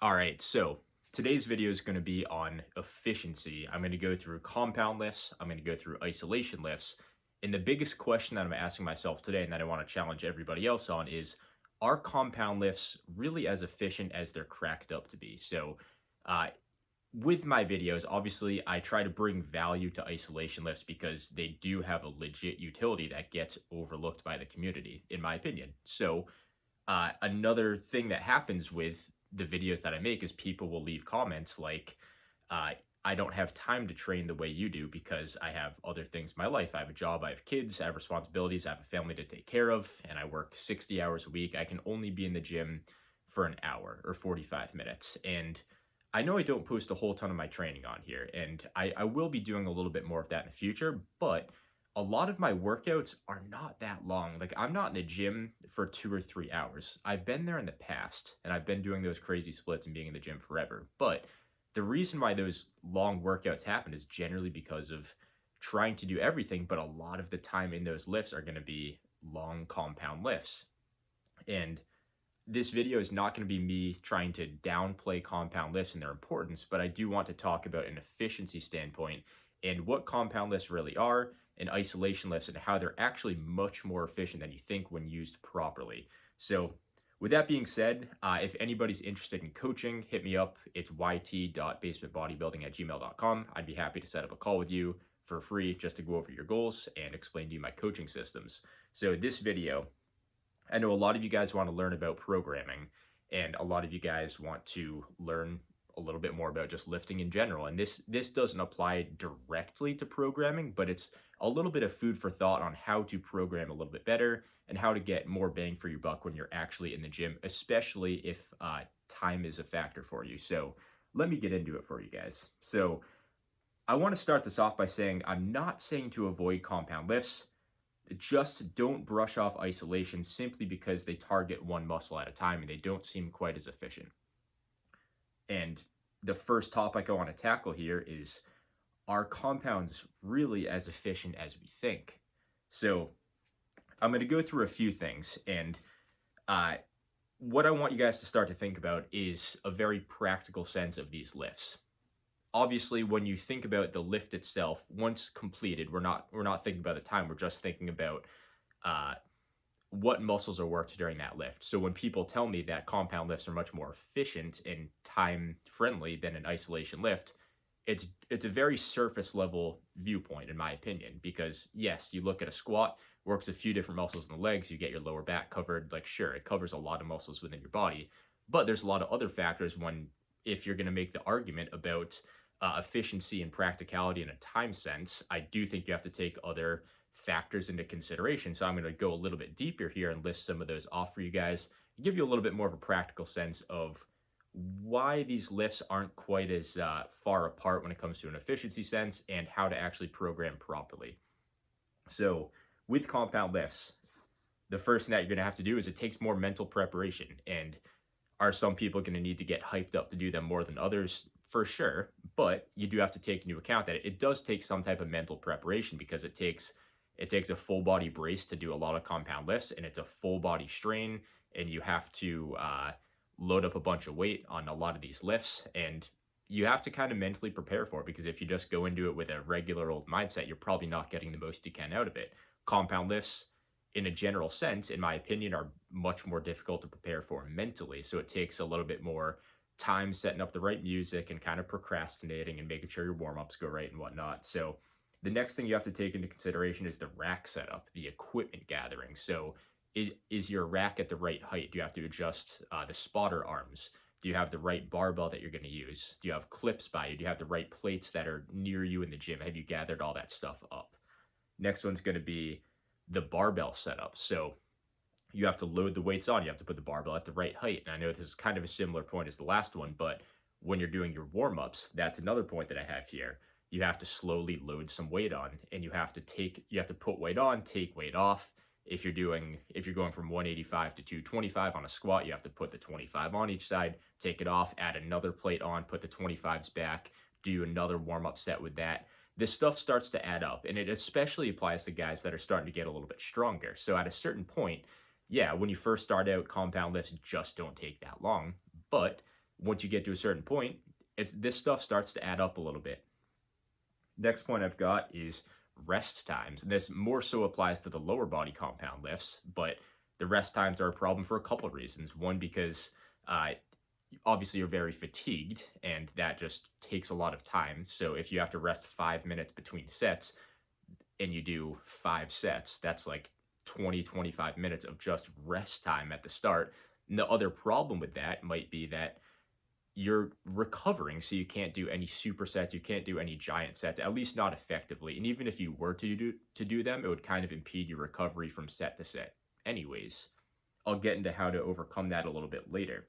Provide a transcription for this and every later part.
All right, so today's video is going to be on efficiency. I'm going to go through compound lifts, I'm going to go through isolation lifts, and the biggest question that I'm asking myself today and that I want to challenge everybody else on is, are compound lifts really as efficient as they're cracked up to be? So uh, with my videos, obviously I try to bring value to isolation lifts because they do have a legit utility that gets overlooked by the community, in my opinion. So another thing that happens with the videos that I make is people will leave comments like, uh, I don't have time to train the way you do because I have other things in my life. I have a job, I have kids, I have responsibilities, I have a family to take care of, and I work 60 hours a week. I can only be in the gym for an hour or 45 minutes. And I know I don't post a whole ton of my training on here, and I will be doing a little bit more of that in the future, but a lot of my workouts are not that long. Like, I'm not in the gym for 2 or 3 hours. I've been there in the past, and I've been doing those crazy splits and being in the gym forever. But the reason why those long workouts happen is generally because of trying to do everything, but a lot of the time in those lifts are going to be long compound lifts. And this video is not going to be me trying to downplay compound lifts and their importance, but I do want to talk about an efficiency standpoint and what compound lifts really are, and isolation lifts, and how they're actually much more efficient than you think when used properly. So with that being said, if anybody's interested in coaching, hit me up. It's yt.basementbodybuilding@gmail.com. I'd be happy to set up a call with you for free just to go over your goals and explain to you my coaching systems. So this video, I know a lot of you guys want to learn about programming, and a lot of you guys want to learn a little bit more about just lifting in general. And this doesn't apply directly to programming, but it's a little bit of food for thought on how to program a little bit better and how to get more bang for your buck when you're actually in the gym, especially if time is a factor for you. So let me get into it for you guys. So I want to start this off by saying I'm not saying to avoid compound lifts. Just don't brush off isolation simply because they target one muscle at a time and they don't seem quite as efficient. And the first topic I want to tackle here is, are compounds really as efficient as we think? So I'm going to go through a few things, and what I want you guys to start to think about is a very practical sense of these lifts. Obviously, when you think about the lift itself, once completed, we're not thinking about the time. We're just thinking about what muscles are worked during that lift. So when people tell me that compound lifts are much more efficient and time friendly than an isolation lift, it's a very surface level viewpoint, in my opinion, because yes, you look at a squat, works a few different muscles in the legs, you get your lower back covered. Like, sure, it covers a lot of muscles within your body, but there's a lot of other factors if you're going to make the argument about efficiency and practicality in a time sense. I do think you have to take other factors into consideration. So I'm going to go a little bit deeper here and list some of those off for you guys, give you a little bit more of a practical sense of why these lifts aren't quite as far apart when it comes to an efficiency sense, and how to actually program properly. So with compound lifts, the first thing that you're going to have to do is, it takes more mental preparation. And are some people going to need to get hyped up to do them more than others? For sure. But you do have to take into account that it does take some type of mental preparation, because it takes a full body brace to do a lot of compound lifts, and it's a full body strain, and you have to load up a bunch of weight on a lot of these lifts, and you have to kind of mentally prepare for it, because if you just go into it with a regular old mindset, you're probably not getting the most you can out of it. Compound lifts, in a general sense, in my opinion, are much more difficult to prepare for mentally, so it takes a little bit more time setting up the right music and kind of procrastinating and making sure your warm-ups go right and whatnot. So the next thing you have to take into consideration is the rack setup, the equipment gathering. So is your rack at the right height? Do you have to adjust the spotter arms? Do you have the right barbell that you're going to use? Do you have clips by you? Do you have the right plates that are near you in the gym? Have you gathered all that stuff up? Next one's going to be the barbell setup. So you have to load the weights on. You have to put the barbell at the right height. And I know this is kind of a similar point as the last one, but when you're doing your warm-ups, that's another point that I have here. You have to slowly load some weight on, and you have to put weight on, take weight off. If you're going from 185 to 225 on a squat, you have to put the 25 on each side, take it off, add another plate on, put the 25s back, do another warm-up set with that. This stuff starts to add up, and it especially applies to guys that are starting to get a little bit stronger. So at a certain point, yeah, when you first start out, compound lifts just don't take that long, but when once you get to a certain point, this stuff starts to add up a little bit. Next point I've got is rest times. This more so applies to the lower body compound lifts, but the rest times are a problem for a couple of reasons. One, because obviously you're very fatigued, and that just takes a lot of time. So if you have to rest 5 minutes between sets and you do 5 sets, that's like 20-25 minutes of just rest time at the start. And the other problem with that might be that you're recovering, so you can't do any supersets, you can't do any giant sets, at least not effectively. And even if you were to do them, it would kind of impede your recovery from set to set anyways. I'll get into how to overcome that a little bit later.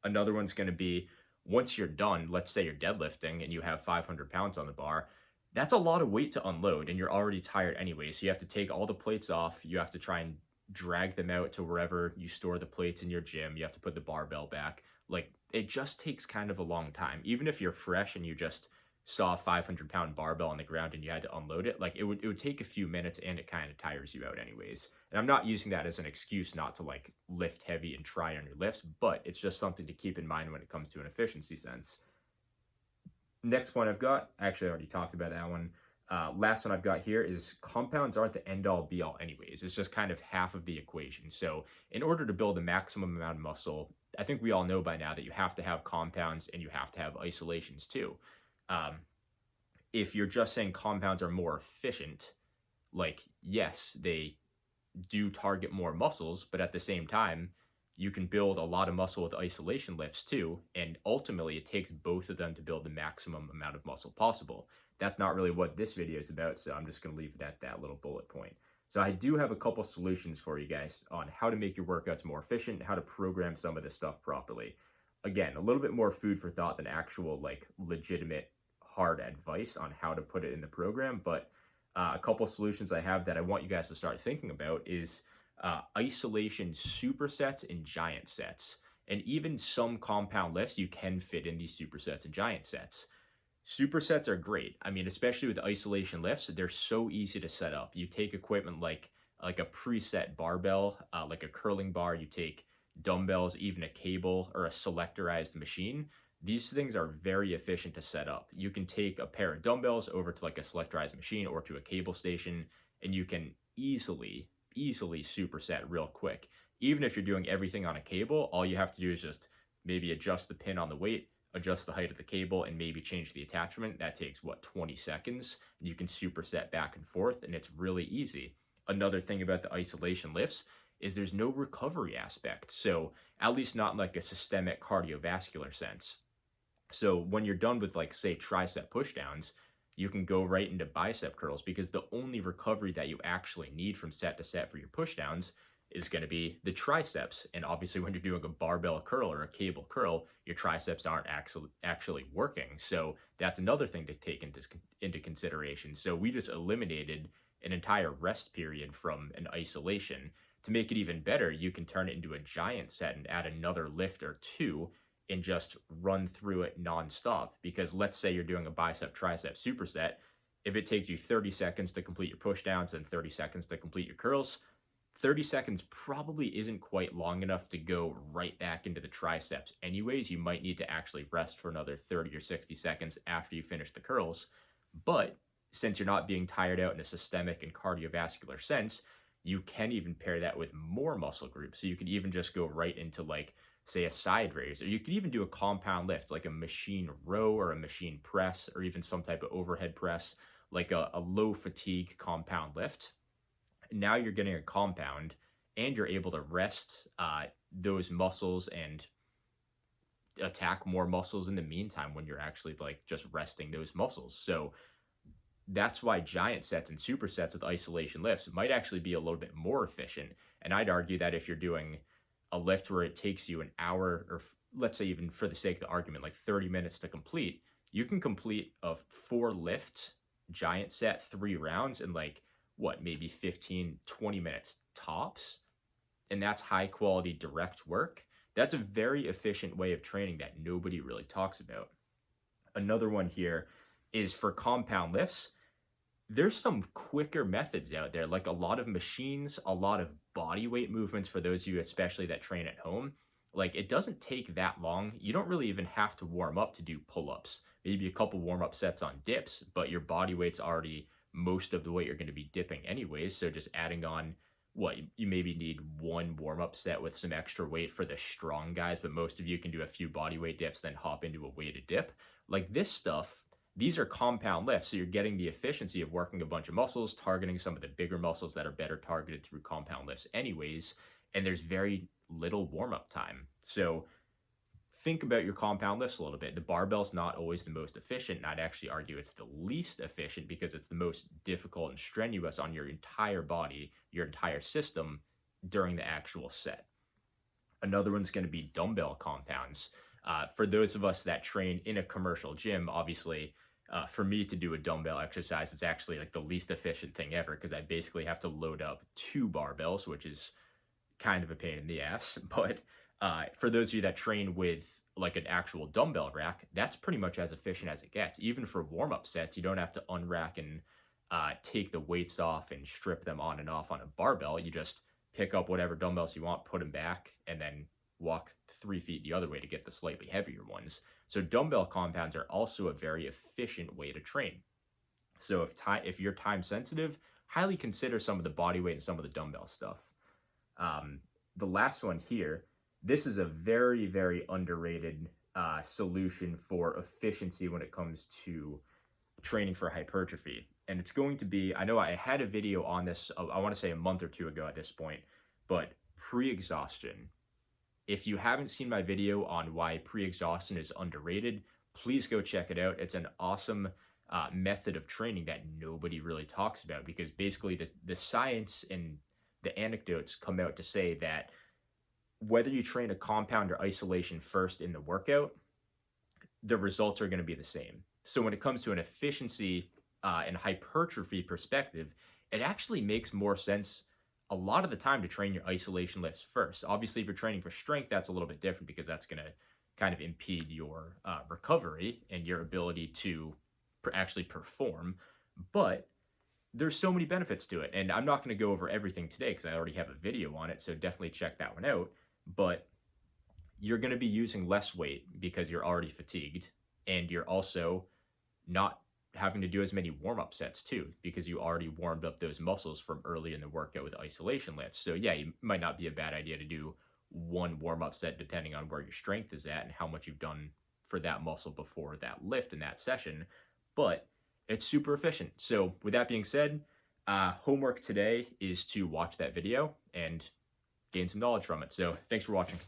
Another one's going to be, once you're done, let's say you're deadlifting and you have 500 pounds on the bar, that's a lot of weight to unload, and you're already tired anyway. So you have to take all the plates off, you have to try and drag them out to wherever you store the plates in your gym, you have to put the barbell back. Like, it just takes kind of a long time. Even if you're fresh and you just saw a 500-pound barbell on the ground and you had to unload it, like, it would take a few minutes, and it kind of tires you out anyways. And I'm not using that as an excuse not to like lift heavy and try on your lifts, but it's just something to keep in mind when it comes to an efficiency sense. Next one I've got, actually I already talked about that one. Last one I've got here is compounds aren't the end all be all anyways. It's just kind of half of the equation. So in order to build the maximum amount of muscle, I think we all know by now that you have to have compounds and you have to have isolations too. If you're just saying compounds are more efficient, like, yes, they do target more muscles, but at the same time, you can build a lot of muscle with isolation lifts too, and ultimately it takes both of them to build the maximum amount of muscle possible. That's not really what this video is about, so I'm just going to leave it at that little bullet point. So I do have a couple solutions for you guys on how to make your workouts more efficient, how to program some of this stuff properly. Again, a little bit more food for thought than actual like legitimate hard advice on how to put it in the program, but a couple solutions I have that I want you guys to start thinking about is isolation supersets and giant sets. And even some compound lifts you can fit in these supersets and giant sets. Supersets are great. I mean, especially with isolation lifts, they're so easy to set up. You take equipment like a preset barbell, like a curling bar, you take dumbbells, even a cable or a selectorized machine. These things are very efficient to set up. You can take a pair of dumbbells over to like a selectorized machine or to a cable station, and you can easily superset real quick. Even if you're doing everything on a cable, all you have to do is just maybe adjust the pin on the weight, adjust the height of the cable, and maybe change the attachment. That takes, 20 seconds? And you can superset back and forth, and it's really easy. Another thing about the isolation lifts is there's no recovery aspect. So at least not in like a systemic cardiovascular sense. So when you're done with like, say, tricep pushdowns, you can go right into bicep curls, because the only recovery that you actually need from set to set for your pushdowns is going to be the triceps. And obviously when you're doing a barbell curl or a cable curl, your triceps aren't actually working. So that's another thing to take into consideration. So we just eliminated an entire rest period from an isolation. To make it even better, you can turn it into a giant set and add another lift or two and just run through it nonstop. Because let's say you're doing a bicep tricep superset. If it takes you 30 seconds to complete your pushdowns and 30 seconds to complete your curls, 30 seconds probably isn't quite long enough to go right back into the triceps anyways. You might need to actually rest for another 30 or 60 seconds after you finish the curls. But since you're not being tired out in a systemic and cardiovascular sense, you can even pair that with more muscle groups. So you could even just go right into like, say, a side raise, or you could even do a compound lift like a machine row or a machine press, or even some type of overhead press, like a low fatigue compound lift. Now you're getting a compound, and you're able to rest those muscles and attack more muscles in the meantime when you're actually like just resting those muscles. So that's why giant sets and supersets with isolation lifts might actually be a little bit more efficient. And I'd argue that if you're doing a lift where it takes you an hour, or let's say even for the sake of the argument, like 30 minutes to complete, you can complete a 4 lift giant set 3 rounds in like, maybe 15, 20 minutes tops. And that's high quality direct work. That's a very efficient way of training that nobody really talks about. Another one here is for compound lifts. There's some quicker methods out there, like a lot of machines, a lot of body weight movements for those of you especially that train at home. like it doesn't take that long. You don't really even have to warm up to do pull-ups. Maybe a couple warm-up sets on dips, but your body weight's already most of the weight you're going to be dipping anyways. So just adding on what you maybe need one warm-up set with some extra weight for the strong guys, but most of you can do a few body weight dips, then hop into a weighted dip. Like this stuff, these are compound lifts, so you're getting the efficiency of working a bunch of muscles, targeting some of the bigger muscles that are better targeted through compound lifts anyways, and there's very little warm-up time. So think about your compound lifts a little bit. The barbell's not always the most efficient, and I'd actually argue it's the least efficient because it's the most difficult and strenuous on your entire body, your entire system during the actual set. Another one's going to be dumbbell compounds. For those of us that train in a commercial gym, obviously, for me to do a dumbbell exercise, it's actually like the least efficient thing ever because I basically have to load up 2 barbells, which is kind of a pain in the ass. But for those of you that train with like an actual dumbbell rack, that's pretty much as efficient as it gets. Even for warm-up sets, you don't have to unrack and take the weights off and strip them on and off on a barbell. You just pick up whatever dumbbells you want, put them back, and then walk 3 feet the other way to get the slightly heavier ones. So dumbbell compounds are also a very efficient way to train. So if you're time sensitive, highly consider some of the body weight and some of the dumbbell stuff. The last one here, this is a very, very underrated solution for efficiency when it comes to training for hypertrophy. And it's going to be, I know I had a video on this, I want to say a month or 2 ago at this point, but pre-exhaustion. If you haven't seen my video on why pre-exhaustion is underrated, please go check it out. It's an awesome method of training that nobody really talks about because basically the science and the anecdotes come out to say that whether you train a compound or isolation first in the workout, the results are going to be the same. So when it comes to an efficiency and hypertrophy perspective, it actually makes more sense a lot of the time to train your isolation lifts first. Obviously, if you're training for strength, that's a little bit different because that's going to kind of impede your recovery and your ability to actually perform. But there's so many benefits to it. And I'm not going to go over everything today because I already have a video on it. So definitely check that one out. But you're going to be using less weight because you're already fatigued. And you're also not having to do as many warm-up sets too, because you already warmed up those muscles from early in the workout with isolation lifts. So yeah, it might not be a bad idea to do one warm-up set depending on where your strength is at and how much you've done for that muscle before that lift in that session, but it's super efficient. So with that being said, homework today is to watch that video and gain some knowledge from it. So thanks for watching.